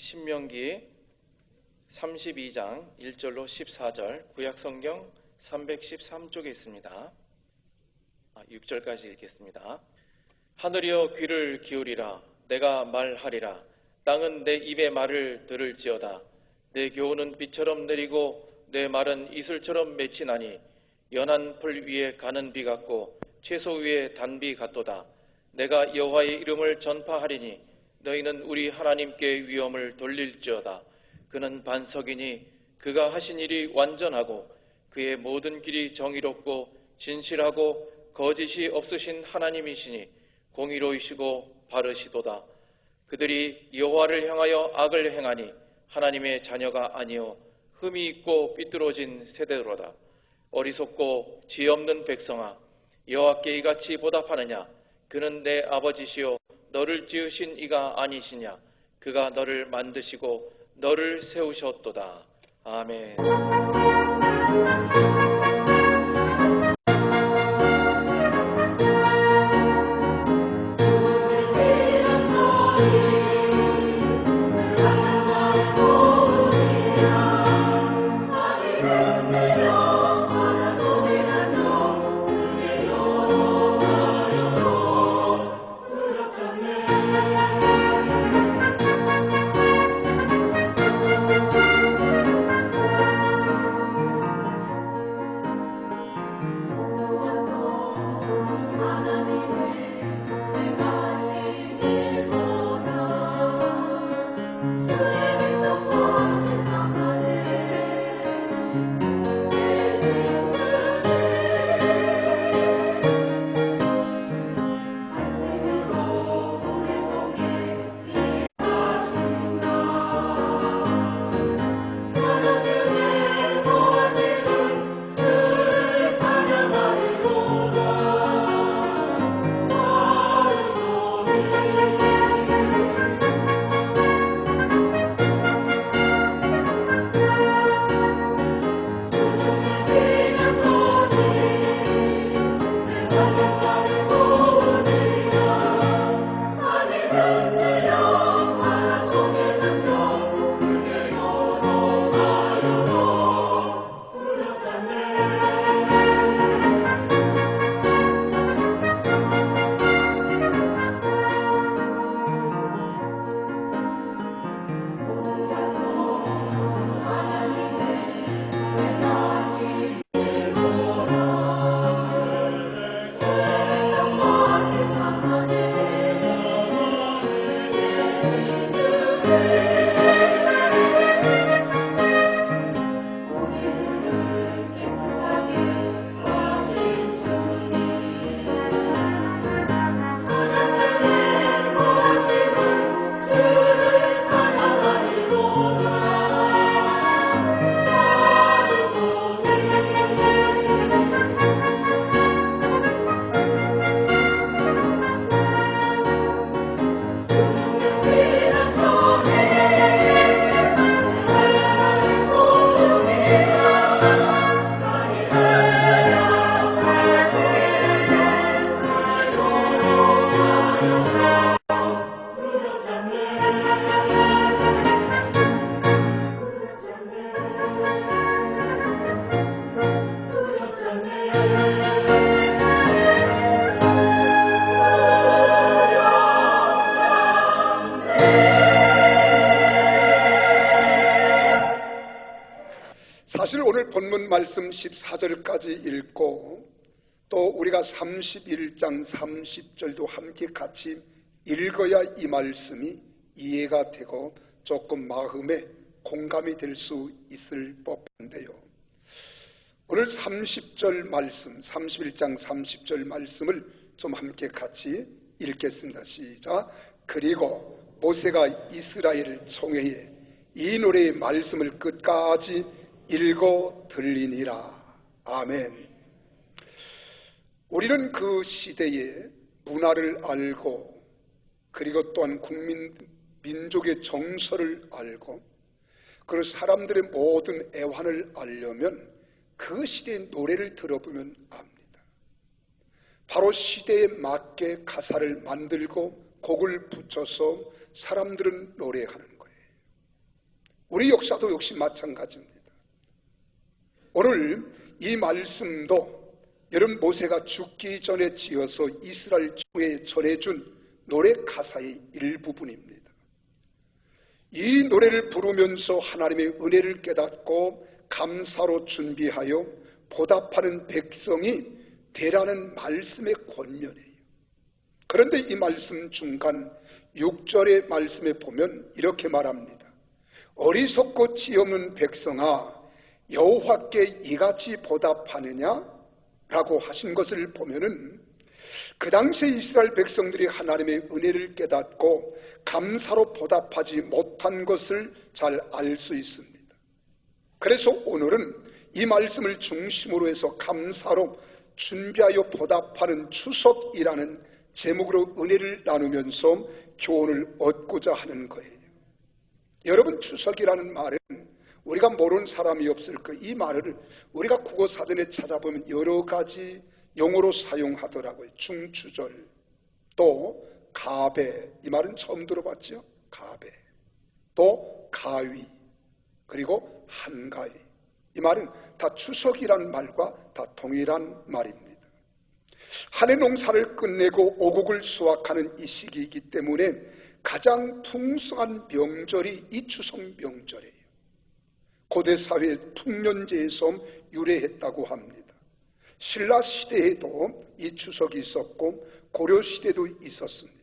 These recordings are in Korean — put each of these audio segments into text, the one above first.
신명기 32장 1절로 14절, 구약성경 313쪽에 있습니다. 6절까지 읽겠습니다. 하늘이여 귀를 기울이라. 내가 말하리라. 땅은 내 입의 말을 들을지어다. 내 교훈은 비처럼 내리고 내 말은 이슬처럼 맺히나니 연한 풀 위에 가는 비 같고 채소 위에 단비 같도다. 내가 여호와의 이름을 전파하리니 너희는 우리 하나님께 위엄을 돌릴지어다. 그는 반석이니 그가 하신 일이 완전하고 그의 모든 길이 정의롭고 진실하고 거짓이 없으신 하나님이시니 공의로이시고 바르시도다. 그들이 여호와를 향하여 악을 행하니 하나님의 자녀가 아니요 흠이 있고 삐뚤어진 세대로다. 어리석고 지혜 없는 백성아, 여호와께 이같이 보답하느냐? 그는 내 아버지시요 너를 지으신 이가 아니시냐? 그가 너를 만드시고 너를 세우셨도다. 아멘. 사실 오늘 본문 말씀 14절까지 읽고 또 우리가 31장 30절도 함께 같이 읽어야 이 말씀이 이해가 되고 조금 마음에 공감이 될 수 있을 법한데요. 오늘 30절 말씀, 31장 30절 말씀을 좀 함께 같이 읽겠습니다. 시작. 그리고 모세가 이스라엘 총회에 이 노래의 말씀을 끝까지 읽어 들리니라. 아멘. 우리는 그 시대의 문화를 알고 그리고 또한 민족의 정서를 알고 그리고 사람들의 모든 애환을 알려면 그 시대의 노래를 들어보면 압니다. 바로 시대에 맞게 가사를 만들고 곡을 붙여서 사람들은 노래하는 거예요. 우리 역사도 역시 마찬가지입니다. 오늘 이 말씀도 여러분 모세가 죽기 전에 지어서 이스라엘 중에 전해준 노래 가사의 일부분입니다. 이 노래를 부르면서 하나님의 은혜를 깨닫고 감사로 준비하여 보답하는 백성이 되라는 말씀의 권면이에요. 그런데 이 말씀 중간 6절의 말씀에 보면 이렇게 말합니다. 어리석고 지 없는 백성아, 여호와께 이같이 보답하느냐? 라고 하신 것을 보면은 그 당시에 이스라엘 백성들이 하나님의 은혜를 깨닫고 감사로 보답하지 못한 것을 잘 알 수 있습니다. 그래서 오늘은 이 말씀을 중심으로 해서 감사로 준비하여 보답하는 추석이라는 제목으로 은혜를 나누면서 교훈을 얻고자 하는 거예요. 여러분, 추석이라는 말은 우리가 모르는 사람이 없을 거예요. 이 말을 우리가 국어사전에 찾아보면 여러 가지 용어로 사용하더라고요. 중추절, 또 가배, 이 말은 처음 들어봤죠? 가배, 또 가위, 그리고 한가위, 이 말은 다 추석이라는 말과 다 동일한 말입니다. 한 해 농사를 끝내고 오곡을 수확하는 이 시기이기 때문에 가장 풍성한 명절이 이 추석 명절이에요. 고대 사회의 풍년제에서 유래했다고 합니다. 신라 시대에도 이 추석이 있었고 고려 시대도 있었습니다.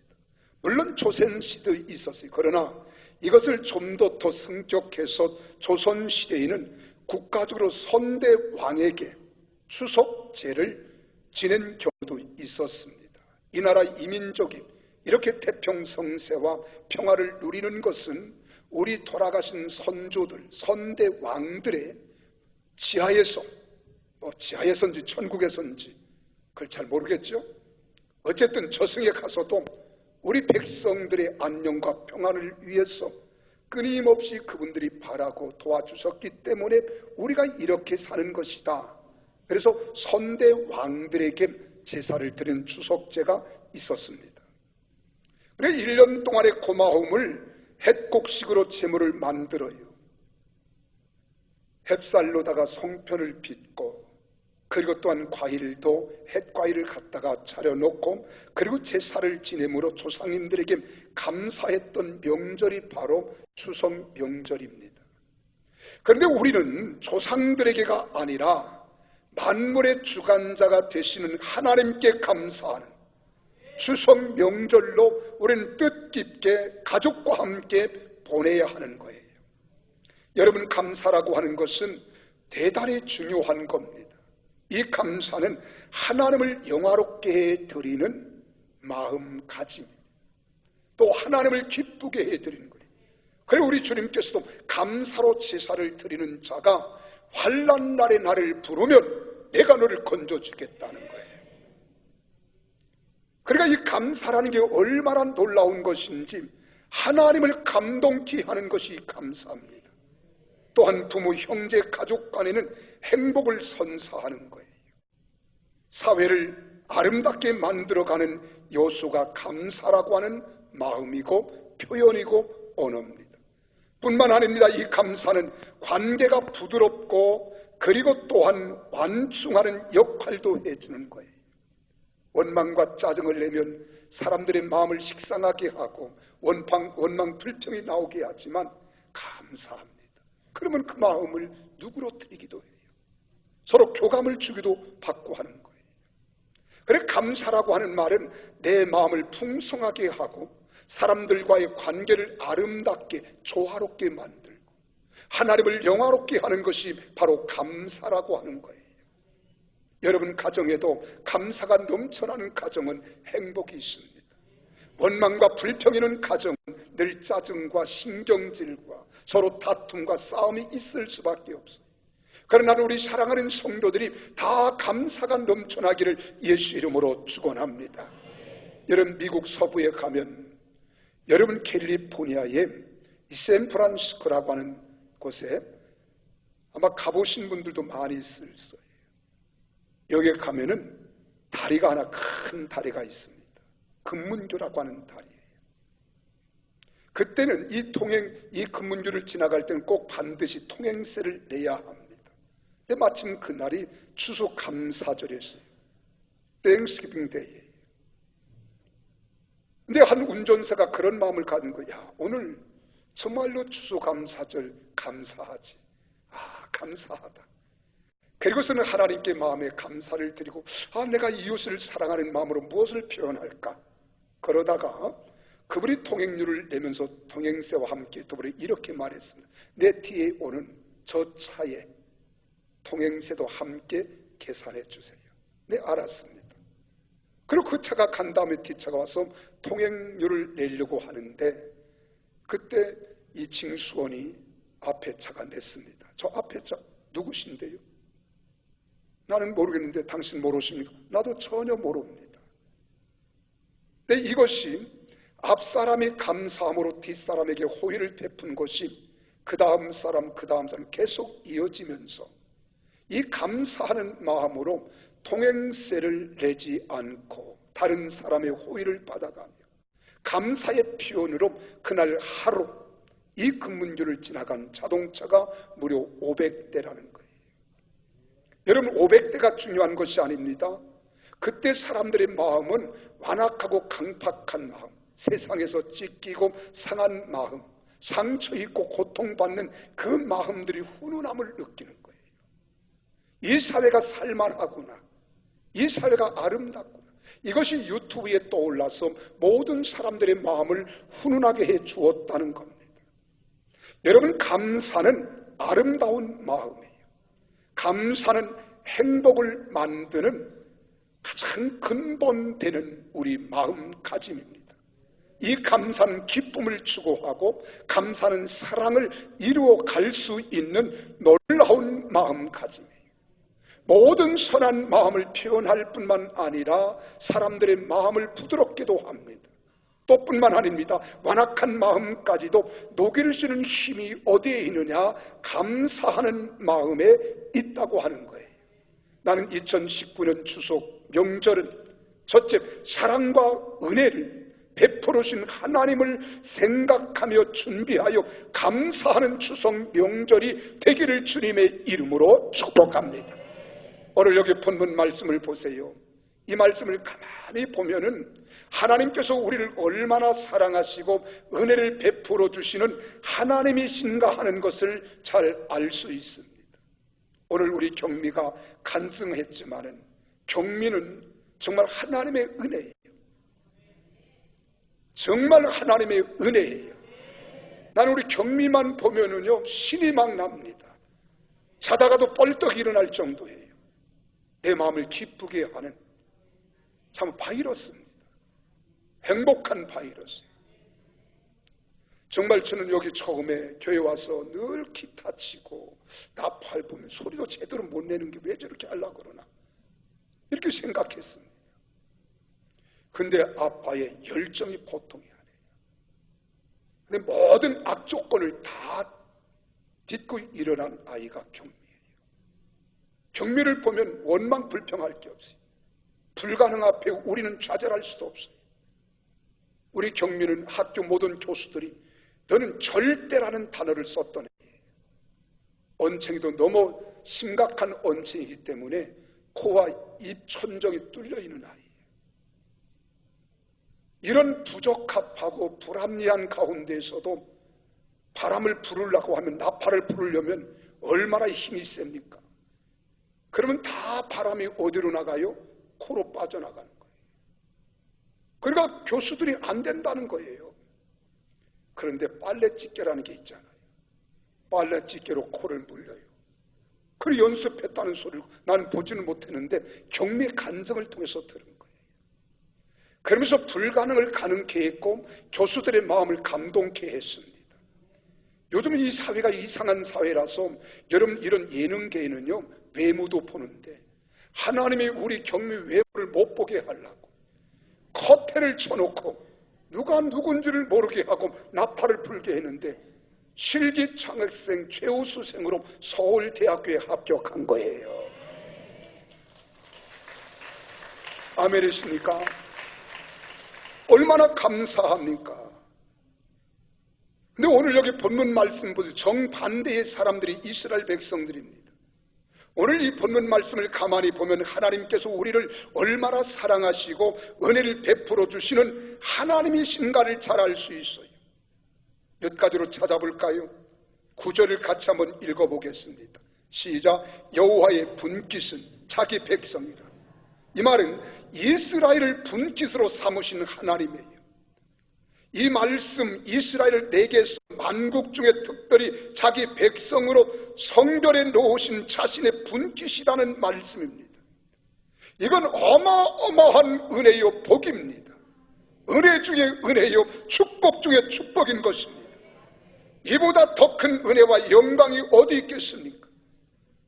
물론 조선 시대도 있었어요. 그러나 이것을 좀 더 성격해서 조선 시대에는 국가적으로 선대 왕에게 추석제를 지낸 경우도 있었습니다. 이 나라 이민족이 이렇게 태평성세와 평화를 누리는 것은 우리 돌아가신 선조들, 선대 왕들의 지하에서, 지하에서인지 천국에서인지 그걸 잘 모르겠죠. 어쨌든 저승에 가서도 우리 백성들의 안녕과 평안을 위해서 끊임없이 그분들이 바라고 도와주셨기 때문에 우리가 이렇게 사는 것이다. 그래서 선대 왕들에게 제사를 드리는 추석제가 있었습니다. 그래서 1년 동안의 고마움을 햇곡식으로 제물을 만들어요. 햅쌀로다가 송편을 빚고, 그리고 또한 과일도 햇과일을 갖다가 차려놓고, 그리고 제사를 지내므로 조상님들에게 감사했던 명절이 바로 추석 명절입니다. 그런데 우리는 조상들에게가 아니라 만물의 주관자가 되시는 하나님께 감사하는 추석 명절로 우리는 뜻깊게 가족과 함께 보내야 하는 거예요. 여러분, 감사라고 하는 것은 대단히 중요한 겁니다. 이 감사는 하나님을 영화롭게 해드리는 마음가짐, 또 하나님을 기쁘게 해드리는 거예요. 그리고 우리 주님께서도 감사로 제사를 드리는 자가 환난 날에 나를 부르면 내가 너를 건져주겠다는 거예요. 그러니까 이 감사라는 게 얼마나 놀라운 것인지 하나님을 감동케 하는 것이 감사합니다. 또한 부모, 형제, 가족 간에는 행복을 선사하는 거예요. 사회를 아름답게 만들어가는 요소가 감사라고 하는 마음이고 표현이고 언어입니다. 뿐만 아닙니다. 이 감사는 관계가 부드럽고 그리고 또한 완충하는 역할도 해주는 거예요. 원망과 짜증을 내면 사람들의 마음을 식상하게 하고 원망 불평이 나오게 하지만 감사합니다. 그러면 그 마음을 누구로 드리기도 해요. 서로 교감을 주기도 받고 하는 거예요. 그래, 감사라고 하는 말은 내 마음을 풍성하게 하고 사람들과의 관계를 아름답게 조화롭게 만들고 하나님을 영화롭게 하는 것이 바로 감사라고 하는 거예요. 여러분, 가정에도 감사가 넘쳐나는 가정은 행복이 있습니다. 원망과 불평이 있는 가정은 늘 짜증과 신경질과 서로 다툼과 싸움이 있을 수밖에 없어요. 그러나 우리 사랑하는 성도들이 다 감사가 넘쳐나기를 예수 이름으로 축원합니다. 여러분, 미국 서부에 가면 여러분 캘리포니아의 이 샌프란시스코라고 하는 곳에 아마 가보신 분들도 많이 있을 거예요. 여기에 가면은 다리가 하나, 큰 다리가 있습니다. 금문교라고 하는 다리예요. 그때는 이 금문교를 지나갈 때는 꼭 반드시 통행세를 내야 합니다. 근데 마침 그날이 추수감사절이었어요. 땡스기빙 데이예요. 근데 한 운전사가 그런 마음을 가진 거야. 오늘 정말로 추수감사절 감사하지. 감사하다. 그리고서는 하나님께 마음에 감사를 드리고 내가 이웃을 사랑하는 마음으로 무엇을 표현할까? 그러다가 그분이 통행료를 내면서 통행세와 함께 더불어 이렇게 말했습니다. 내 뒤에 오는 저 차에 통행세도 함께 계산해 주세요. 네, 알았습니다. 그리고 그 차가 간 다음에 뒷차가 와서 통행료를 내려고 하는데 그때 이 징수원이 앞에 차가 냈습니다. 저 앞에 차 누구신데요? 나는 모르겠는데 당신 모르십니까? 나도 전혀 모릅니다. 근데 이것이 앞사람이 감사함으로 뒷사람에게 호의를 베푼 것이 그 다음 사람 계속 이어지면서 이 감사하는 마음으로 통행세를 내지 않고 다른 사람의 호의를 받아가며 감사의 표현으로 그날 하루 이 금문교를 지나간 자동차가 무려 500대라는 거예요. 여러분, 500대가 중요한 것이 아닙니다. 그때 사람들의 마음은 완악하고 강팍한 마음, 세상에서 찢기고 상한 마음, 상처 입고 고통받는 그 마음들이 훈훈함을 느끼는 거예요. 이 사회가 살만하구나, 이 사회가 아름답구나, 이것이 유튜브에 떠올라서 모든 사람들의 마음을 훈훈하게 해 주었다는 겁니다. 여러분, 감사는 아름다운 마음이에요. 감사는 행복을 만드는 가장 근본되는 우리 마음가짐입니다. 이 감사는 기쁨을 추구하고 감사는 사랑을 이루어 갈 수 있는 놀라운 마음가짐이에요. 모든 선한 마음을 표현할 뿐만 아니라 사람들의 마음을 부드럽게도 합니다. 또 뿐만 아닙니다. 완악한 마음까지도 녹일 수 있는 힘이 어디에 있느냐? 감사하는 마음에 있다고 하는 거예요. 나는 2019년 추석 명절은 첫째, 사랑과 은혜를 베풀어 주신 하나님을 생각하며 준비하여 감사하는 추석 명절이 되기를 주님의 이름으로 축복합니다. 오늘 여기 본문 말씀을 보세요. 이 말씀을 가만히 보면은 하나님께서 우리를 얼마나 사랑하시고 은혜를 베풀어 주시는 하나님이신가 하는 것을 잘 알 수 있습니다. 오늘 우리 경미가 간증했지만은 경미는 정말 하나님의 은혜예요. 정말 하나님의 은혜예요. 나는 우리 경미만 보면은요, 신이 막 납니다. 자다가도 뻘떡 일어날 정도예요. 내 마음을 기쁘게 하는 참 바이러스입니다. 행복한 바이러스. 정말 저는 여기 처음에 교회 와서 늘 기타 치고 나팔 보면 소리도 제대로 못 내는 게 왜 저렇게 하려고 그러나 이렇게 생각했습니다. 근데 아빠의 열정이 보통이 아니에요. 근데 모든 악조건을 다 딛고 일어난 아이가 경미예요. 경미를 보면 원망 불평할 게 없어요. 불가능 앞에 우리는 좌절할 수도 없어요. 우리 경미는 학교 모든 교수들이 너는 절대라는 단어를 썼던 애예요. 언챙이도 너무 심각한 언챙이기 때문에 코와 입 천정이 뚫려 있는 아이예요. 이런 부적합하고 불합리한 가운데에서도 바람을 부르려고 하면, 나팔을 부르려면 얼마나 힘이 셉니까? 그러면 다 바람이 어디로 나가요? 코로 빠져나가는 거예요. 그러니까 교수들이 안 된다는 거예요. 그런데 빨래집게라는 게 있잖아요. 빨래집게로 코를 물려요. 그리고 연습했다는 소리를 나는 보지는 못했는데 경미의 간증을 통해서 들은 거예요. 그러면서 불가능을 가능케 했고 교수들의 마음을 감동케 했습니다. 요즘은 이 사회가 이상한 사회라서 여러분, 이런 예능계에는요, 외모도 보는데 하나님이 우리 경미 외모를 못 보게 하려고 커튼을 쳐놓고 누가 누군지를 모르게 하고 나팔을 불게 했는데 실기창학생 최우수생으로 서울대학교에 합격한 거예요. 아멘이십니까? 얼마나 감사합니까? 근데 오늘 여기 본문 말씀 보세요. 정반대의 사람들이 이스라엘 백성들입니다. 오늘 이 본문 말씀을 가만히 보면 하나님께서 우리를 얼마나 사랑하시고 은혜를 베풀어 주시는 하나님이신가를 잘 알 수 있어요. 몇 가지로 찾아볼까요? 9절을 같이 한번 읽어보겠습니다. 시작. 여호와의 분깃은 자기 백성이라. 이 말은 이스라엘을 분깃으로 삼으신 하나님이에요. 이 말씀 이스라엘을 내게서 만국 중에 특별히 자기 백성으로 성별에 놓으신 자신의 분깃이라는 말씀입니다. 이건 어마어마한 은혜요 복입니다. 은혜 중에 은혜요 축복 중에 축복인 것입니다. 이보다 더 큰 은혜와 영광이 어디 있겠습니까?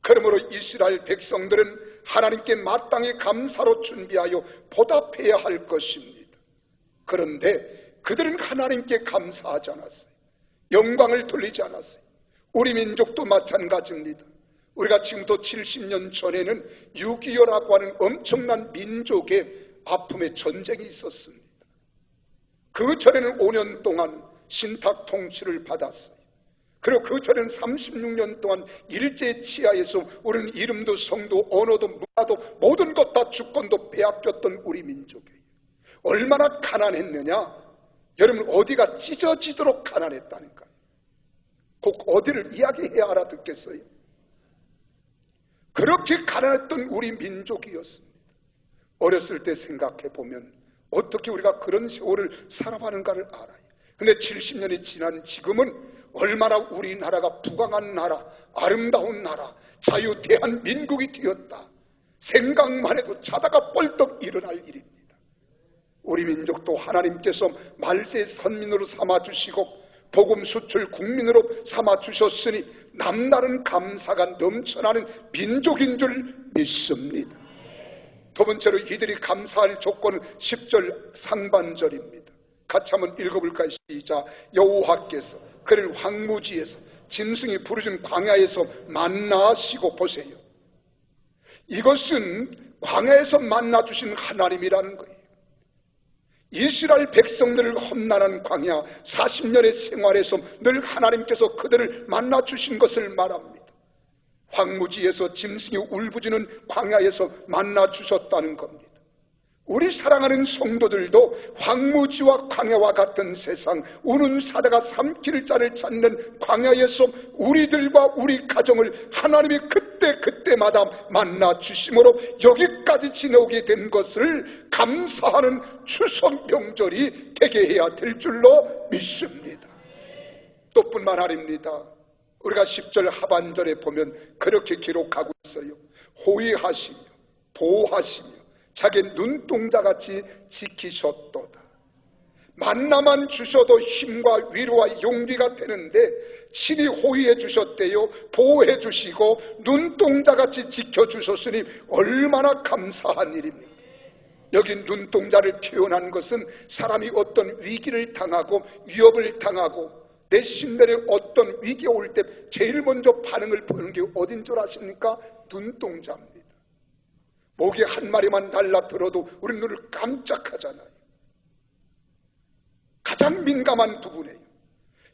그러므로 이스라엘 백성들은 하나님께 마땅히 감사로 준비하여 보답해야 할 것입니다. 그런데 그들은 하나님께 감사하지 않았어요. 영광을 돌리지 않았어요. 우리 민족도 마찬가지입니다. 우리가 지금부터 70년 전에는 6.25라고 하는 엄청난 민족의 아픔의 전쟁이 있었습니다. 그 전에는 5년 동안 신탁 통치를 받았어요. 그리고 그 전에는 36년 동안 일제 치하에서 우리는 이름도 성도 언어도 문화도 모든 것 다 주권도 빼앗겼던 우리 민족이에요. 얼마나 가난했느냐? 여러분 어디가 찢어지도록 가난했다니까요. 꼭 어디를 이야기해야 알아듣겠어요? 그렇게 가난했던 우리 민족이었습니다. 어렸을 때 생각해 보면 어떻게 우리가 그런 세월을 살아가는가를 알아요. 근데 70년이 지난 지금은 얼마나 우리나라가 부강한 나라, 아름다운 나라, 자유 대한민국이 되었다. 생각만 해도 자다가 뻘떡 일어날 일입니다. 우리 민족도 하나님께서 말세 선민으로 삼아주시고 복음 수출 국민으로 삼아주셨으니 남다른 감사가 넘쳐나는 민족인 줄 믿습니다. 두 번째로 이들이 감사할 조건은 10절 상반절입니다. 같이 한번 읽어볼까요? 시작. 여호와께서 그를 황무지에서 짐승이 부르짖는 광야에서 만나시고 보세요. 이것은 광야에서 만나주신 하나님이라는 거예요. 이스라엘 백성들을 험난한 광야 40년의 생활에서 늘 하나님께서 그들을 만나주신 것을 말합니다. 황무지에서 짐승이 울부짖는 광야에서 만나주셨다는 겁니다. 우리 사랑하는 성도들도 황무지와 광야와 같은 세상 우는 사자가 삼킬 자를 찾는 광야에서 우리들과 우리 가정을 하나님이 그때마다 만나주심으로 여기까지 지나오게 된 것을 감사하는 추석 명절이 되게 해야 될 줄로 믿습니다. 또 뿐만 아닙니다. 우리가 10절 하반절에 보면 그렇게 기록하고 있어요. 호위하시며 보호하시며 자기 눈동자같이 지키셨도다. 만나만 주셔도 힘과 위로와 용기가 되는데 친히 호위해 주셨대요. 보호해 주시고 눈동자같이 지켜주셨으니 얼마나 감사한 일입니까? 여기 눈동자를 표현한 것은 사람이 어떤 위기를 당하고 위협을 당하고 내 신변에 어떤 위기가 올 때 제일 먼저 반응을 보이는 게 어딘 줄 아십니까? 눈동자입니다. 모기 한 마리만 날라들어도 우리 눈을 깜짝하잖아요. 가장 민감한 부분이에요.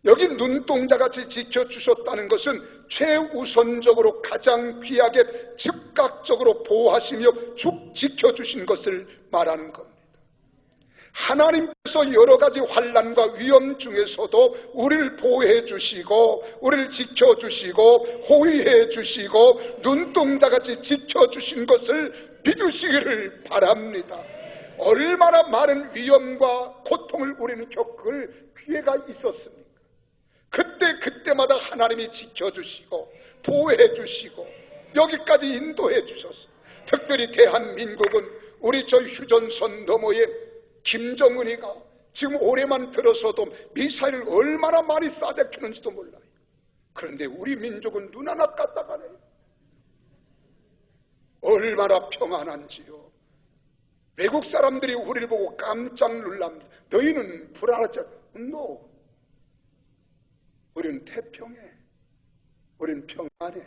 여기 눈동자같이 지켜주셨다는 것은 최우선적으로 가장 귀하게 즉각적으로 보호하시며 쭉 지켜주신 것을 말하는 겁니다. 하나님께서 여러 가지 환난과 위험 중에서도 우리를 보호해 주시고 우리를 지켜주시고 호위해 주시고 눈동자같이 지켜주신 것을 믿으시기를 바랍니다. 얼마나 많은 위험과 고통을 우리는 겪을 기회가 있었습니까? 그때마다 하나님이 지켜주시고 보호해 주시고 여기까지 인도해 주셨어요. 특별히 대한민국은 우리 저 휴전선 너머에 김정은이가 지금 올해만 들어서도 미사일을 얼마나 많이 쏴대키는지도 몰라요. 그런데 우리 민족은 눈 하나 깠다가네요. 얼마나 평안한지요. 외국 사람들이 우리를 보고 깜짝 놀랍니다. 너희는 불안하지 않아? No. 우리는 태평해. 우리는 평안해.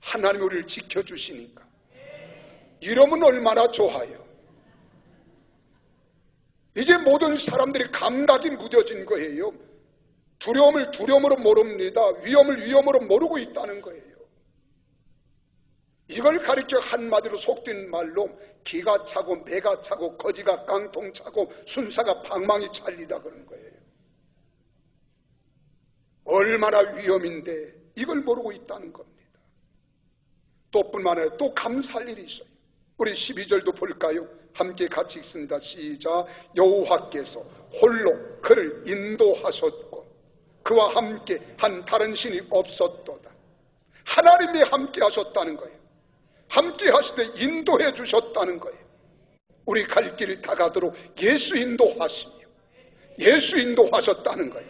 하나님이 우리를 지켜주시니까. 이러면 얼마나 좋아요. 이제 모든 사람들이 감각이 무뎌진 거예요. 두려움을 두려움으로 모릅니다. 위험을 위험으로 모르고 있다는 거예요. 이걸 가리켜 한마디로 속된 말로 기가 차고 매가 차고 거지가 깡통 차고 순사가 방망이 찰리다 그런 거예요. 얼마나 위험인데 이걸 모르고 있다는 겁니다. 또 뿐만 아니라 또 감사할 일이 있어요. 우리 12절도 볼까요? 함께 같이 읽습니다. 시작. 여호와께서 홀로 그를 인도하셨고 그와 함께 한 다른 신이 없었도다. 하나님이 함께 하셨다는 거예요. 함께 하시되 인도해 주셨다는 거예요. 우리 갈 길을 다가도록 예수 인도하시며 예수 인도하셨다는 거예요.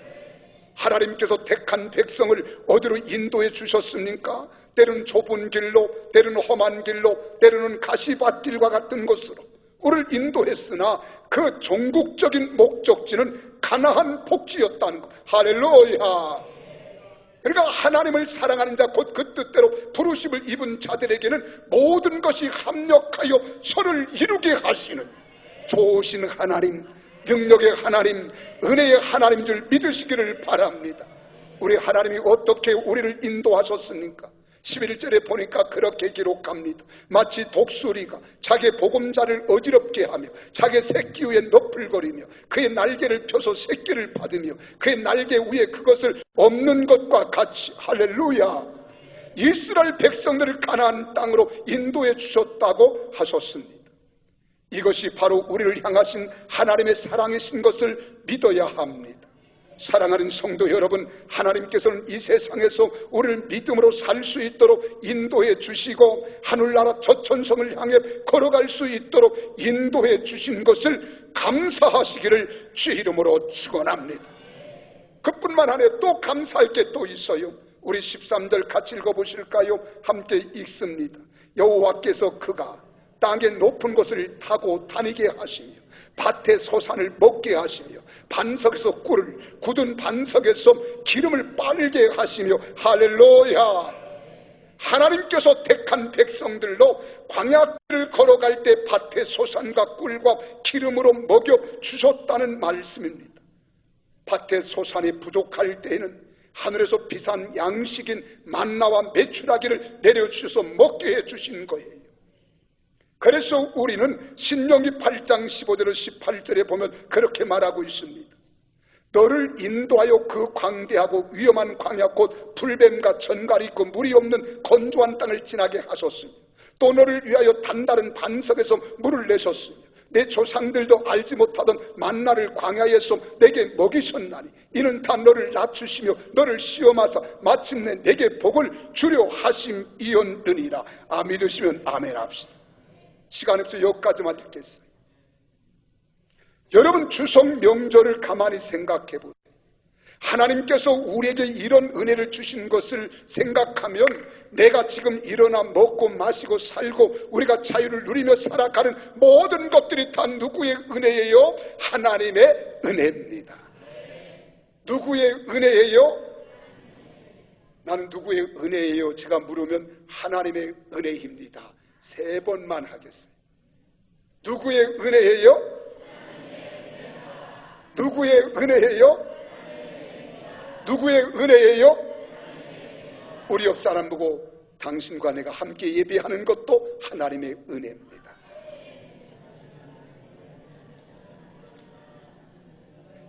하나님께서 택한 백성을 어디로 인도해 주셨습니까? 때로는 좁은 길로, 때로는 험한 길로, 때로는 가시밭길과 같은 곳으로 우리를 인도했으나 그 종국적인 목적지는 가나안 복지였다는 것. 할렐루야. 그러니까 하나님을 사랑하는 자 곧 그 뜻대로 부르심을 입은 자들에게는 모든 것이 합력하여 선을 이루게 하시는 좋으신 하나님, 능력의 하나님, 은혜의 하나님인 줄 믿으시기를 바랍니다. 우리 하나님이 어떻게 우리를 인도하셨습니까? 11절에 보니까 그렇게 기록합니다. 마치 독수리가 자기의 보금자를 어지럽게 하며 자기의 새끼 위에 너풀거리며 그의 날개를 펴서 새끼를 받으며 그의 날개 위에 그것을 없는 것과 같이. 할렐루야. 이스라엘 백성들을 가나안 땅으로 인도해 주셨다고 하셨습니다. 이것이 바로 우리를 향하신 하나님의 사랑이신 것을 믿어야 합니다. 사랑하는 성도 여러분, 하나님께서는 이 세상에서 우리를 믿음으로 살 수 있도록 인도해 주시고 하늘나라 저천성을 향해 걸어갈 수 있도록 인도해 주신 것을 감사하시기를 주의 이름으로 축원합니다. 그뿐만 아니라 또 감사할 게 또 있어요. 우리 13절 같이 읽어보실까요? 함께 읽습니다. 여호와께서 그가 땅의 높은 곳을 타고 다니게 하시며 밭의 소산을 먹게 하시며 반석에서 꿀을, 굳은 반석에서 기름을 빨게 하시며. 할렐루야. 하나님께서 택한 백성들로 광야길을 걸어갈 때 밭의 소산과 꿀과 기름으로 먹여 주셨다는 말씀입니다. 밭의 소산이 부족할 때에는 하늘에서 비싼 양식인 만나와 메추라기를 내려주셔서 먹게 해주신 거예요. 그래서 우리는 신명기 8장 15절에서 18절에 보면 그렇게 말하고 있습니다. 너를 인도하여 그 광대하고 위험한 광야 곧 불뱀과 전갈이 있고 물이 없는 건조한 땅을 지나게 하셨으며 또 너를 위하여 단다른 반석에서 물을 내셨으며 내 조상들도 알지 못하던 만나를 광야에서 내게 먹이셨나니 이는 다 너를 낮추시며 너를 시험하사 마침내 내게 복을 주려 하심이었느니라. 믿으시면 아멘 합시다. 시간 없어 여기까지만 읽겠어요. 여러분, 추석 명절을 가만히 생각해 보세요. 하나님께서 우리에게 이런 은혜를 주신 것을 생각하면 내가 지금 일어나 먹고 마시고 살고 우리가 자유를 누리며 살아가는 모든 것들이 다 누구의 은혜예요? 하나님의 은혜입니다. 누구의 은혜예요? 나는 누구의 은혜예요? 제가 물으면 하나님의 은혜입니다. 3번만 하겠어요. 누구의 은혜예요? 누구의 은혜예요? 누구의 은혜예요? 우리 옆 사람 보고 당신과 내가 함께 예배하는 것도 하나님의 은혜입니다.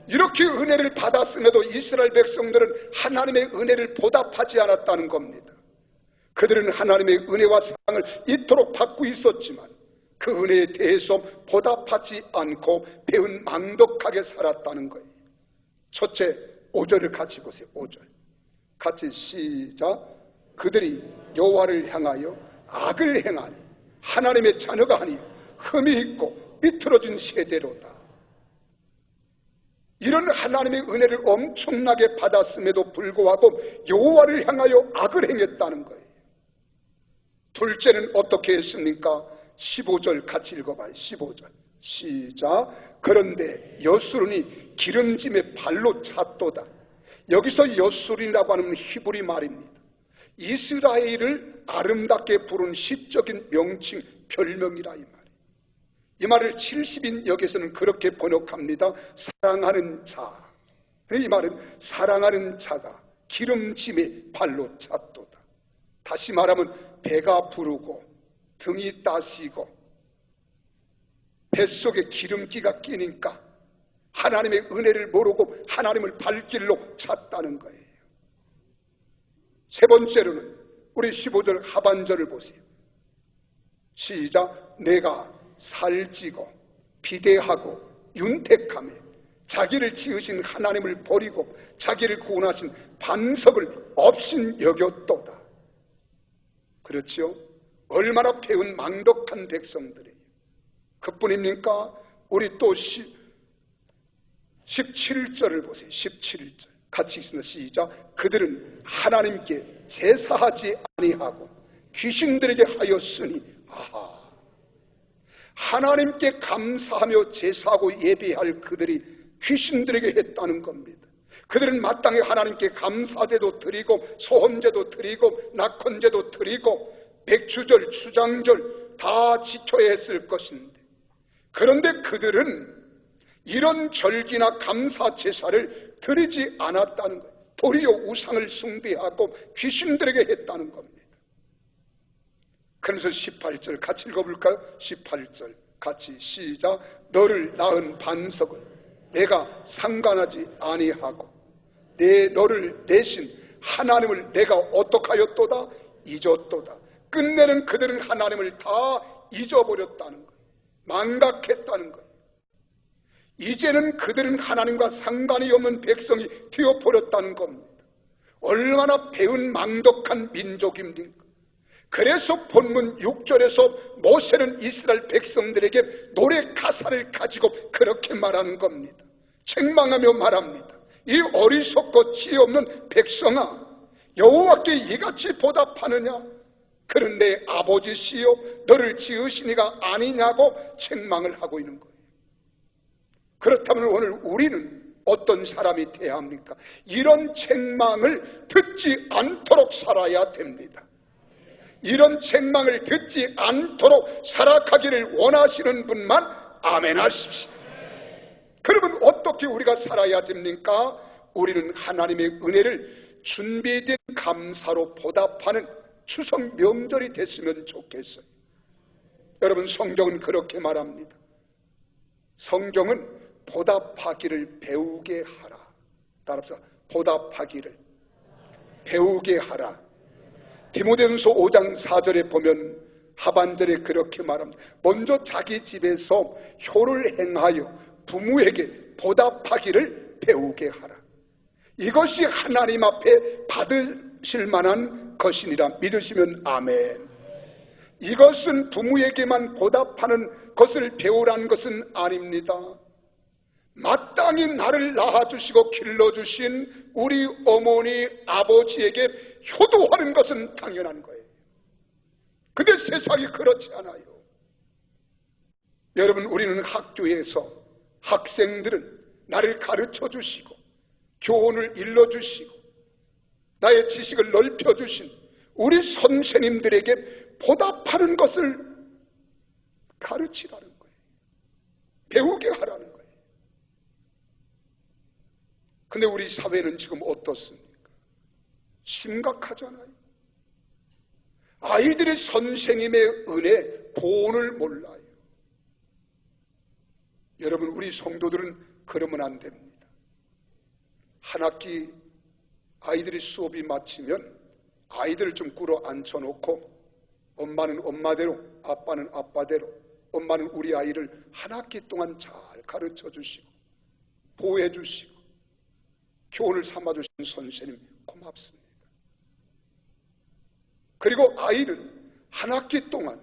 이렇게 은혜를 받았음에도 이스라엘 백성들은 하나님의 은혜를 보답하지 않았다는 겁니다. 그들은 하나님의 은혜와 사랑을 이토록 받고 있었지만 그 은혜에 대해서 보답하지 않고 배은망덕하게 살았다는 거예요. 첫째, 5절을 같이 보세요. 5절 같이 시작. 그들이 여호와를 향하여 악을 행하니 하나님의 자녀가 아니요 흠이 있고 삐뚤어진 세대로다. 이런 하나님의 은혜를 엄청나게 받았음에도 불구하고 여호와를 향하여 악을 행했다는 거예요. 둘째는 어떻게 했습니까? 15절 같이 읽어봐요. 15절 시작. 그런데 여수론이 기름짐에 발로 찼도다. 여기서 여수론이라고 하는 히브리 말입니다. 이스라엘을 아름답게 부른 시적인 명칭, 별명이라 이 말이에요. 이 말을 70인 역에서는 그렇게 번역합니다. 사랑하는 자. 이 말은 사랑하는 자가 기름짐에 발로 찼도다. 다시 말하면 배가 부르고 등이 따시고 뱃속에 기름기가 끼니까 하나님의 은혜를 모르고 하나님을 발길로 찾다는 거예요. 세 번째로는 우리 15절 하반절을 보세요. 시작. 내가 살찌고 비대하고 윤택하며 자기를 지으신 하나님을 버리고 자기를 구원하신 반석을 없인 여겼도다. 그렇죠? 얼마나 배은 망덕한 백성들이에요. 그뿐입니까? 우리 또 17절을 보세요. 17절 같이 있습니다. 시작. 그들은 하나님께 제사하지 아니하고 귀신들에게 하였으니 아하. 하나님께 감사하며 제사하고 예배할 그들이 귀신들에게 했다는 겁니다. 그들은 마땅히 하나님께 감사제도 드리고 소헌제도 드리고 낙헌제도 드리고 백주절 추장절 다 지켜야 했을 것인데, 그런데 그들은 이런 절기나 감사 제사를 드리지 않았다는 거예요. 도리어 우상을 숭배하고 귀신들에게 했다는 겁니다. 그래서 18절 같이 읽어볼까요? 18절 같이 시작. 너를 낳은 반석을 내가 상관하지 아니하고 너를 내신 하나님을 내가 어떡하였도다? 잊었도다. 끝내는 그들은 하나님을 다 잊어버렸다는 거예요. 망각했다는 거예요. 이제는 그들은 하나님과 상관이 없는 백성이 되어버렸다는 겁니다. 얼마나 배은 망덕한 민족입니까? 그래서 본문 6절에서 모세는 이스라엘 백성들에게 노래 가사를 가지고 그렇게 말하는 겁니다. 책망하며 말합니다. 이 어리석고 지혜 없는 백성아, 여호와께 이같이 보답하느냐? 그는 내 아버지시요 너를 지으시니가 아니냐고 책망을 하고 있는 거예요. 그렇다면 오늘 우리는 어떤 사람이 되어야 합니까? 이런 책망을 듣지 않도록 살아야 됩니다. 이런 책망을 듣지 않도록 살아가기를 원하시는 분만 아멘 하십시오. 그러면 어떻게 우리가 살아야 됩니까? 우리는 하나님의 은혜를 준비된 감사로 보답하는 추석 명절이 됐으면 좋겠어요. 여러분, 성경은 그렇게 말합니다. 성경은 보답하기를 배우게 하라. 따라서 보답하기를 배우게 하라. 디모데전서 5장 4절에 보면 하반절에 그렇게 말합니다. 먼저 자기 집에서 효를 행하여 부모에게 보답하기를 배우게 하라. 이것이 하나님 앞에 받으실 만한 것이니라 믿으시면 아멘. 이것은 부모에게만 보답하는 것을 배우라는 것은 아닙니다. 마땅히 나를 낳아주시고 길러주신 우리 어머니 아버지에게 효도하는 것은 당연한 거예요. 근데 세상이 그렇지 않아요. 여러분, 우리는 학교에서 학생들은 나를 가르쳐 주시고 교훈을 일러주시고 나의 지식을 넓혀주신 우리 선생님들에게 보답하는 것을 가르치라는 거예요. 배우게 하라는 거예요. 근데 우리 사회는 지금 어떻습니까? 심각하잖아요. 아이들이 선생님의 은혜, 보온을 몰라요. 여러분, 우리 성도들은 그러면 안 됩니다. 한 학기 아이들이 수업이 마치면 아이들을 좀 꿇어 앉혀놓고 엄마는 엄마대로, 아빠는 아빠대로, 엄마는 우리 아이를 한 학기 동안 잘 가르쳐 주시고 보호해 주시고 교훈을 삼아주신 선생님 고맙습니다. 그리고 아이를 한 학기 동안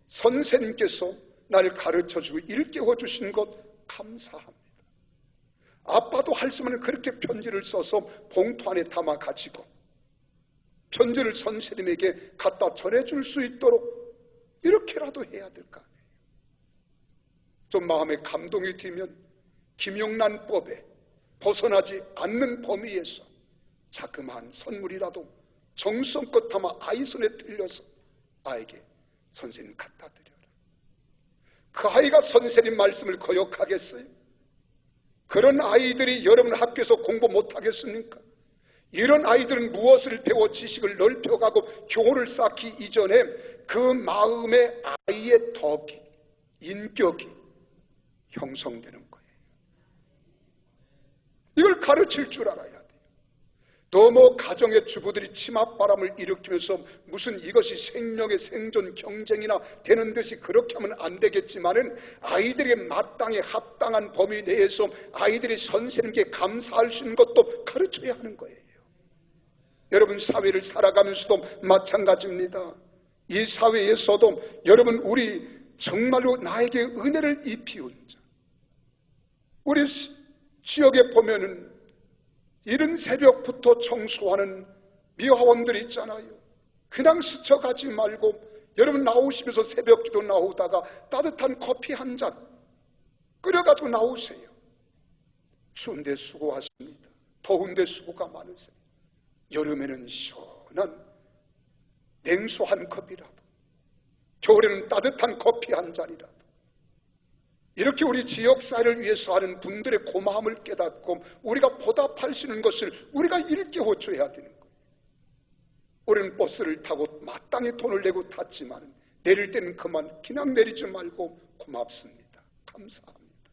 선생님께서 나를 가르쳐주고 일깨워 주신 것 감사합니다. 아빠도 할 수 없는 그렇게 편지를 써서 봉투 안에 담아 가지고 편지를 선생님에게 갖다 전해줄 수 있도록 이렇게라도 해야 될 거 아니에요. 좀 마음에 감동이 들면 김영란법에 벗어나지 않는 범위에서 자그마한 선물이라도 정성껏 담아 아이 손에 들려서 아이에게 선생님 갖다 드려라. 그 아이가 선생님 말씀을 거역하겠어요? 그런 아이들이 여러분 학교에서 공부 못하겠습니까? 이런 아이들은 무엇을 배워 지식을 넓혀가고 교훈을 쌓기 이전에 그 마음의 아이의 덕이, 인격이 형성되는 거예요. 이걸 가르칠 줄 알아야 돼요. 너무 가정의 주부들이 치맛바람을 일으키면서 무슨 이것이 생명의 생존 경쟁이나 되는 듯이 그렇게 하면 안 되겠지만은 아이들에게 마땅히 합당한 범위 내에서 아이들이 선생님께 감사할 수 있는 것도 가르쳐야 하는 거예요. 여러분 사회를 살아가면서도 마찬가지입니다. 이 사회에서도 여러분 우리 정말로 나에게 은혜를 입히운 자, 우리 지역에 보면은 이른 새벽부터 청소하는 미화원들이 있잖아요. 그냥 스쳐가지 말고 여러분 나오시면서 새벽기도 나오다가 따뜻한 커피 한 잔 끓여가지고 나오세요. 추운데 수고하십니다. 더운데 수고가 많으세요. 여름에는 시원한 냉수한 컵이라도, 겨울에는 따뜻한 커피 한 잔이라도, 이렇게 우리 지역사회를 위해서 하는 분들의 고마움을 깨닫고 우리가 보답할 수 있는 것을 우리가 일깨워줘야 되는 거예요. 우리는 버스를 타고 마땅히 돈을 내고 탔지만 내릴 때는 그냥 내리지 말고 고맙습니다, 감사합니다,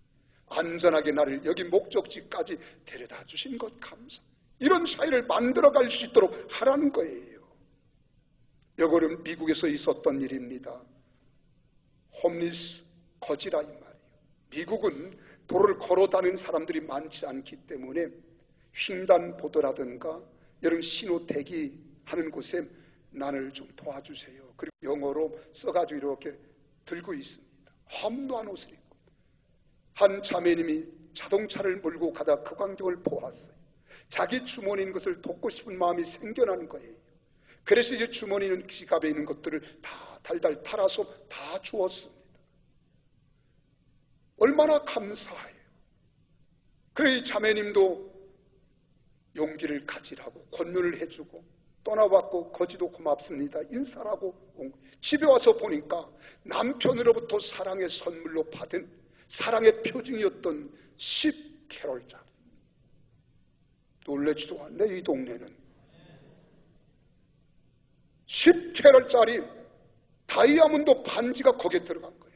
안전하게 나를 여기 목적지까지 데려다 주신 것 감사, 이런 사회를 만들어갈 수 있도록 하라는 거예요. 이거는 미국에서 있었던 일입니다. 홈리스 거지라 이 말이에요. 미국은 도로를 걸어다니는 사람들이 많지 않기 때문에 횡단보도라든가 여러분 신호 대기하는 곳에 나를 좀 도와주세요. 그리고 영어로 써가지고 이렇게 들고 있습니다. 험노한 옷을 입고 한 자매님이 자동차를 몰고 가다 그 광경을 보았어요. 자기 주머니에 있는 것을 돕고 싶은 마음이 생겨나는 거예요. 그래서 이제 주머니에 있는 지갑에 있는 것들을 다 달달 탈아서 다 주었습니다. 얼마나 감사해요. 그래 이 자매님도 용기를 가지라고 권유를 해주고 떠나왔고 거지도 고맙습니다 인사라고 집에 와서 보니까 남편으로부터 사랑의 선물로 받은 사랑의 표징이었던 10캐럴짜리. 놀라지도 않네. 이 동네는 10캐럴짜리 다이아몬드 반지가 거기에 들어간 거예요.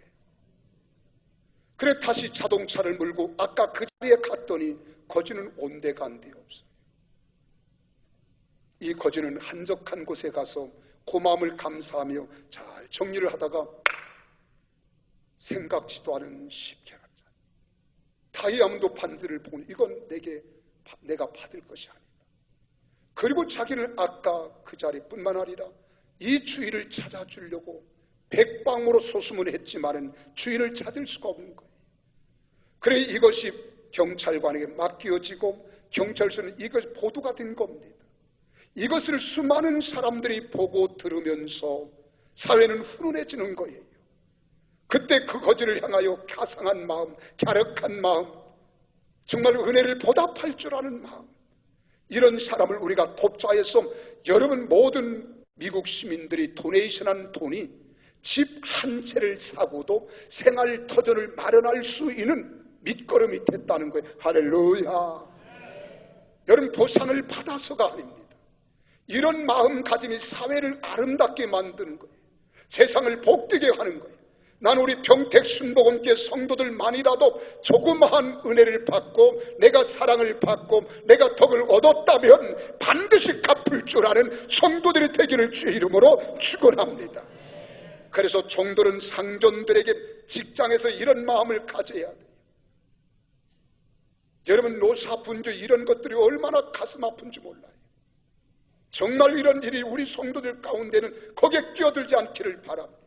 그래 다시 자동차를 몰고 아까 그 자리에 갔더니 거지는 온데간데 없어요. 이 거지는 한적한 곳에 가서 고마움을 감사하며 잘 정리를 하다가 생각지도 않은 10캐럴짜리 다이아몬드 반지를 보니 이건 내가 받을 것이 아니다. 그리고 자기는 아까 그 자리뿐만 아니라 이 주인을 찾아주려고 백방으로 소수문을 했지만은 주인을 찾을 수가 없는 거예요. 그래 이것이 경찰관에게 맡겨지고 경찰서는 이것이 보도가 된 겁니다. 이것을 수많은 사람들이 보고 들으면서 사회는 훈훈해지는 거예요. 그때 그 거지를 향하여 가상한 마음, 갸륵한 마음, 정말 은혜를 보답할 줄 아는 마음, 이런 사람을 우리가 돕자 해서 여러분 모든 미국 시민들이 도네이션한 돈이 집 한 채를 사고도 생활 터전을 마련할 수 있는 밑거름이 됐다는 거예요. 할렐루야. 여러분 보상을 받아서가 아닙니다. 이런 마음가짐이 사회를 아름답게 만드는 거예요. 세상을 복되게 하는 거예요. 난 우리 평택 순복음교회 성도들만이라도 조그마한 은혜를 받고 내가 사랑을 받고 내가 덕을 얻었다면 반드시 갚을 줄 아는 성도들이 되기를 주의 이름으로 축원합니다. 그래서 종들은 상전들에게 직장에서 이런 마음을 가져야 돼요. 여러분 노사분주 이런 것들이 얼마나 가슴 아픈지 몰라요. 정말 이런 일이 우리 성도들 가운데는 거기에 끼어들지 않기를 바랍니다.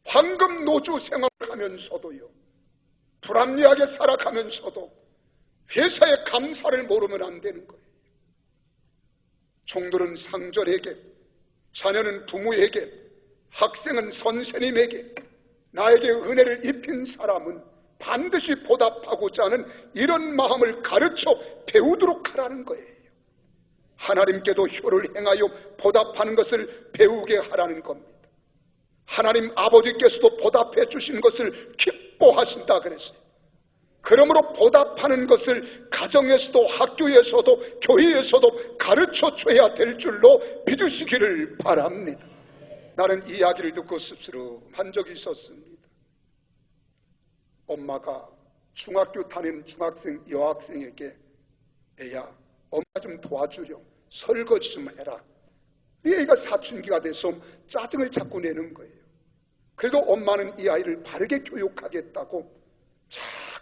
황금 노주 생활하면서도요, 불합리하게 살아가면서도 회사의 감사를 모르면 안 되는 거예요. 종들은 상전에게, 자녀는 부모에게, 학생은 선생님에게, 나에게 은혜를 입힌 사람은 반드시 보답하고자 하는 이런 마음을 가르쳐 배우도록 하라는 거예요. 하나님께도 효를 행하여 보답하는 것을 배우게 하라는 겁니다. 하나님 아버지께서도 보답해 주신 것을 기뻐하신다 그랬어요. 그러므로 보답하는 것을 가정에서도 학교에서도 교회에서도 가르쳐 줘야 될 줄로 믿으시기를 바랍니다. 나는 이 이야기를 듣고 씁쓸한 적이 있었습니다. 엄마가 중학교 다니는 중학생 여학생에게 애야, 엄마 좀 도와주렴, 설거지 좀 해라. 이 애가 사춘기가 돼서 짜증을 자꾸 내는 거예요. 그래도 엄마는 이 아이를 바르게 교육하겠다고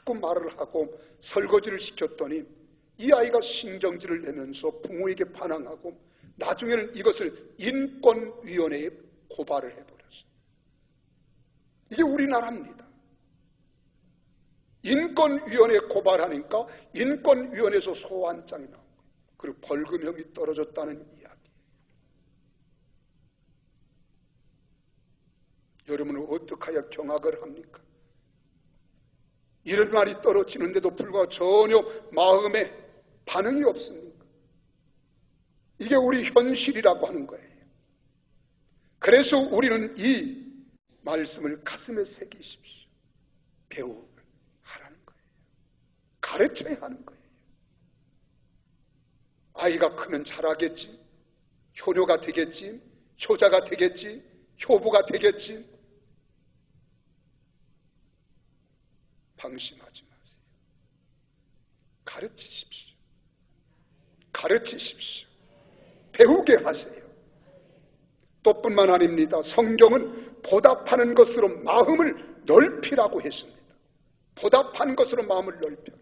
자꾸 말을 하고 설거지를 시켰더니 이 아이가 신경질을 내면서 부모에게 반항하고 나중에는 이것을 인권위원회에 고발을 해버렸어요. 이게 우리나라입니다. 인권위원회에 고발하니까 인권위원회에서 소환장이 나온 거예요. 그리고 벌금형이 떨어졌다는 이야기. 여러분은 어떻게 하여 경악을 합니까? 이런 말이 떨어지는데도 불구하고 전혀 마음에 반응이 없습니까? 이게 우리 현실이라고 하는 거예요. 그래서 우리는 이 말씀을 가슴에 새기십시오. 배우하라는 거예요. 가르쳐야 하는 거예요. 아이가 크면 잘하겠지, 효녀가 되겠지, 효자가 되겠지, 효부가 되겠지. 방심하지 마세요. 가르치십시오. 가르치십시오. 배우게 하세요. 또 뿐만 아닙니다. 성경은 보답하는 것으로 마음을 넓히라고 했습니다. 보답하는 것으로 마음을 넓혀라.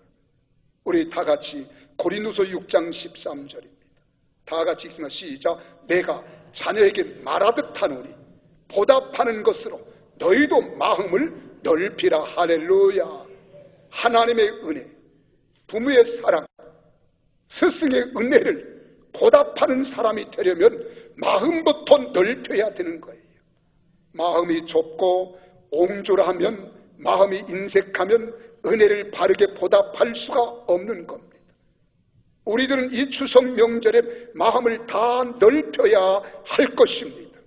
우리 다 같이 고린도서 6장 13절입니다. 다 같이 읽습니다. 시작. 내가 자녀에게 말하듯 하노니 보답하는 것으로 너희도 마음을 넓히라. 할렐루야. 하나님의 은혜, 부모의 사랑, 스승의 은혜를 보답하는 사람이 되려면 마음부터 넓혀야 되는 거예요. 마음이 좁고 옹졸하면, 마음이 인색하면 은혜를 바르게 보답할 수가 없는 겁니다. 우리들은 이 추석 명절에 마음을 다 넓혀야 할 것입니다.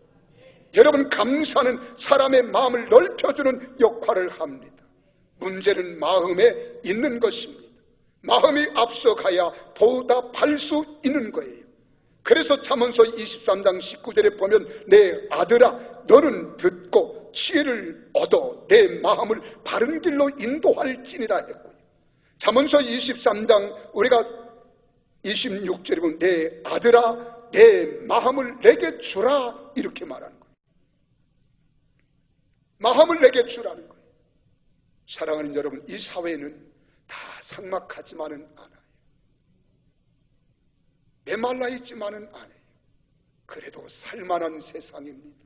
여러분, 감사는 사람의 마음을 넓혀주는 역할을 합니다. 문제는 마음에 있는 것입니다. 마음이 앞서가야 보답할 수 있는 거예요. 그래서 잠언서 23장 19절에 보면 내 아들아 너는 듣고 지혜를 얻어 내 마음을 바른 길로 인도할지니라 했고요. 잠언서 23장 우리가 26절에 보면 내 아들아 내 마음을 내게 주라 이렇게 말하는 거예요. 마음을 내게 주라는 거예요. 사랑하는 여러분, 이 사회는 다 삭막하지만은 않아요. 메말라 있지만은 않아요. 그래도 살만한 세상입니다.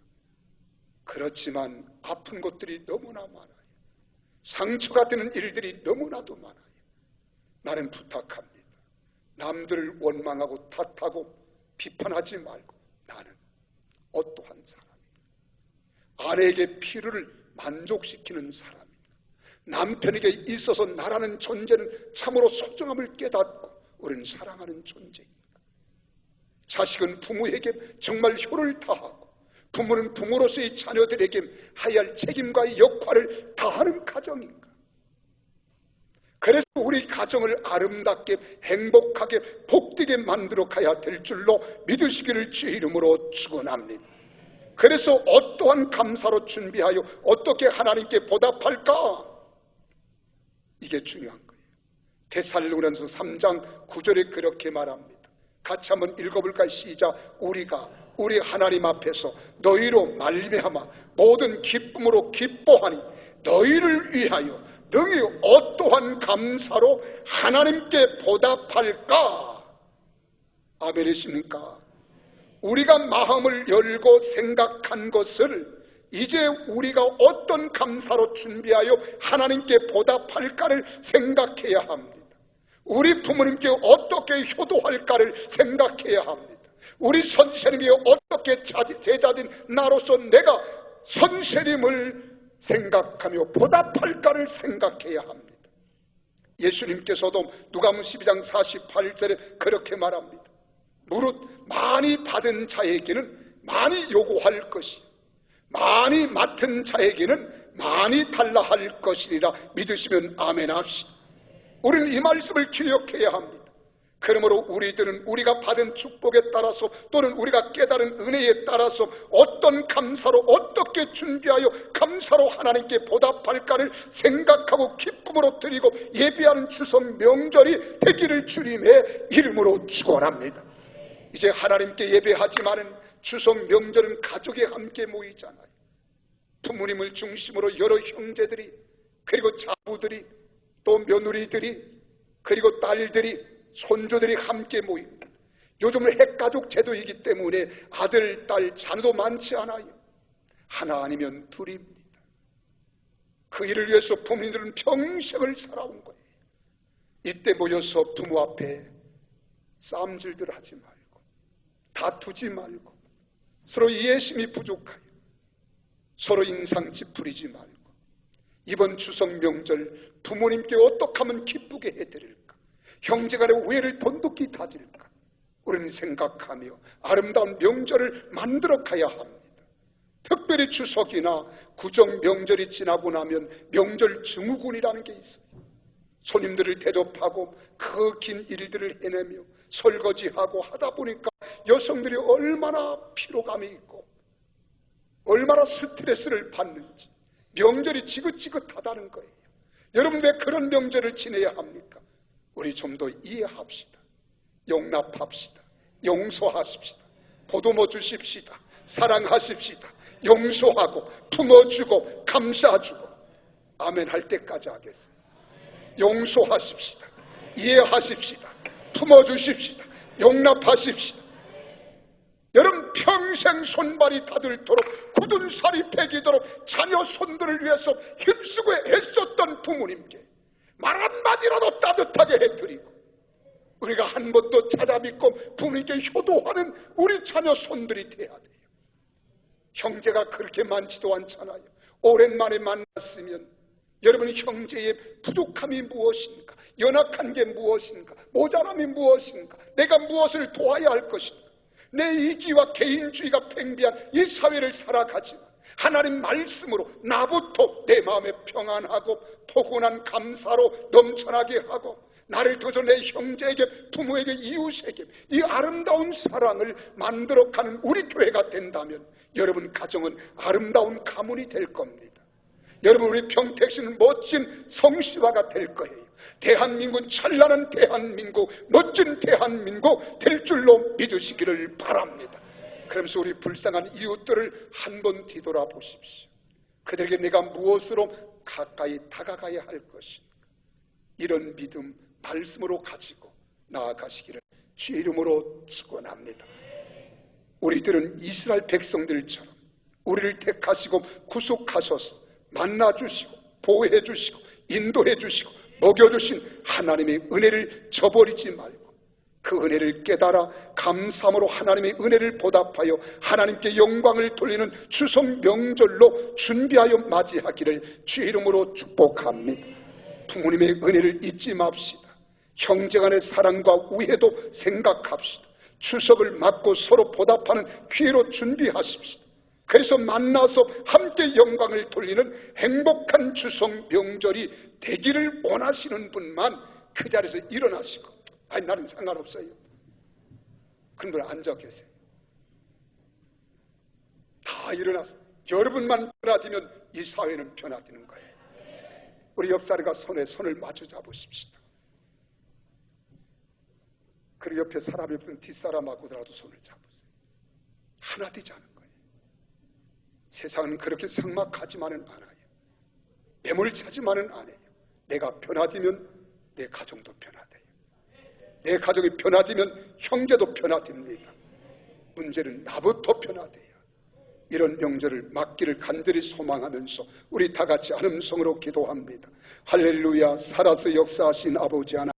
그렇지만 아픈 것들이 너무나 많아요. 상처가 되는 일들이 너무나도 많아요. 나는 부탁합니다. 남들을 원망하고 탓하고 비판하지 말고 나는 어떠한 사람입니다. 아내에게 필요를 만족시키는 사람입니다. 남편에게 있어서 나라는 존재는 참으로 소중함을 깨닫고 우리는 사랑하는 존재입니다. 자식은 부모에게 정말 효를 다하고 부모는 부모로서의 자녀들에게 해야 할 책임과의 역할을 다하는 가정인가? 그래서 우리 가정을 아름답게 행복하게 복되게 만들어 가야 될 줄로 믿으시기를 주의 이름으로 축원합니다. 그래서 어떠한 감사로 준비하여 어떻게 하나님께 보답할까? 이게 중요한 거예요. 데살로니가서 3장 9절에 그렇게 말합니다. 같이 한번 읽어볼까요? 시작. 우리가 우리 하나님 앞에서 너희로 말미암아 모든 기쁨으로 기뻐하니 너희를 위하여 능히 어떠한 감사로 하나님께 보답할까? 아멘이십니까? 우리가 마음을 열고 생각한 것을 이제 우리가 어떤 감사로 준비하여 하나님께 보답할까를 생각해야 합니다. 우리 부모님께 어떻게 효도할까를 생각해야 합니다. 우리 선생님이 어떻게 제자된 나로서 내가 선생님을 생각하며 보답할까를 생각해야 합니다. 예수님께서도 누가복음 12장 48절에 그렇게 말합니다. 무릇 많이 받은 자에게는 많이 요구할 것이 많이 맡은 자에게는 많이 달라 할 것이니라. 믿으시면 아멘 합시다. 우리는 이 말씀을 기억해야 합니다. 그러므로 우리들은 우리가 받은 축복에 따라서 또는 우리가 깨달은 은혜에 따라서 어떤 감사로 어떻게 준비하여 감사로 하나님께 보답할까를 생각하고 기쁨으로 드리고 예비하는 추석 명절이 되기를 주님의 이름으로 축원합니다. 이제 하나님께 예배하지만은 추석 명절은 가족이 함께 모이잖아요. 부모님을 중심으로 여러 형제들이, 그리고 자부들이, 또 며느리들이, 그리고 딸들이, 손주들이 함께 모입니다. 요즘은 핵가족 제도이기 때문에 아들, 딸, 자녀도 많지 않아요. 하나 아니면 둘입니다. 그 일을 위해서 부모님들은 평생을 살아온 거예요. 이때 모여서 부모 앞에 싸움질들 하지 말고, 다투지 말고, 서로 이해심이 부족하여 서로 인상 찌푸리지 말고, 이번 추석 명절 부모님께 어떻게 하면 기쁘게 해드릴까, 형제간의 우애를 돈독히 다질까, 우리는 생각하며 아름다운 명절을 만들어 가야 합니다. 특별히 추석이나 구정 명절이 지나고 나면 명절 증후군이라는 게 있어요. 손님들을 대접하고 그 긴 일들을 해내며 설거지하고 하다 보니까 여성들이 얼마나 피로감이 있고 얼마나 스트레스를 받는지, 명절이 지긋지긋하다는 거예요. 여러분, 왜 그런 명절을 지내야 합니까? 우리 좀 더 이해합시다. 용납합시다. 용서하십시다. 보듬어 주십시다. 사랑하십시다. 용서하고 품어주고 감싸주고 아멘 할 때까지 하겠습니다. 용서하십시다. 이해하십시다. 품어주십시다. 용납하십시다. 여러분, 평생 손발이 다들도록 굳은 살이 배기도록 자녀 손들을 위해서 힘쓰고 애썼던 부모님께 말 한마디라도 따뜻하게 해드리고, 우리가 한 번도 찾아뵙고 부모님께 효도하는 우리 자녀 손들이 돼야 돼요. 형제가 그렇게 많지도 않잖아요. 오랜만에 만났으면 여러분, 형제의 부족함이 무엇인가, 연약한 게 무엇인가, 모자람이 무엇인가, 내가 무엇을 도와야 할 것인가, 내 이기와 개인주의가 팽배한 이 사회를 살아가지만 하나님 말씀으로 나부터 내 마음에 평안하고 포근한 감사로 넘쳐나게 하고, 나를 더서 내 형제에게, 부모에게, 이웃에게 이 아름다운 사랑을 만들어가는 우리 교회가 된다면 여러분 가정은 아름다운 가문이 될 겁니다. 여러분, 우리 평택시는 멋진 성시화가 될 거예요. 대한민국은 찬란한 대한민국, 멋진 대한민국 될 줄로 믿으시기를 바랍니다. 그러면서 우리 불쌍한 이웃들을 한번 뒤돌아보십시오. 그들에게 내가 무엇으로 가까이 다가가야 할 것인가, 이런 믿음 말씀으로 가지고 나아가시기를 주의 이름으로 축원합니다. 우리들은 이스라엘 백성들처럼 우리를 택하시고 구속하셔서 만나주시고 보호해주시고 인도해주시고 먹여주신 하나님의 은혜를 저버리지 말고 그 은혜를 깨달아 감사함으로 하나님의 은혜를 보답하여 하나님께 영광을 돌리는 추석 명절로 준비하여 맞이하기를 주의 이름으로 축복합니다. 부모님의 은혜를 잊지 맙시다. 형제간의 사랑과 우애도 생각합시다. 추석을 맞고 서로 보답하는 기회로 준비하십시다. 그래서 만나서 함께 영광을 돌리는 행복한 추석 명절이 되기를 원하시는 분만 그 자리에서 일어나시고, 아니 나는 상관없어요, 그런 분 앉아 계세요. 다 일어나서 여러분만 변화되면 이 사회는 변화되는 거예요. 우리 옆 사람과 손에 손을 마주 잡으십시다. 그리고 옆에 사람이 없으면 뒷사람하고라도 손을 잡으세요. 하나 되지 않은 거예요. 세상은 그렇게 삭막하지만은 않아요. 매몰차지만은 않아요. 내가 변화되면 내 가정도 변화돼요. 내 가정이 변화되면 형제도 변화됩니다. 문제는 나부터 변화돼요. 이런 명절을 맞기를 간절히 소망하면서 우리 다 같이 한음성으로 기도합니다. 할렐루야. 살아서 역사하신 아버지 하나님,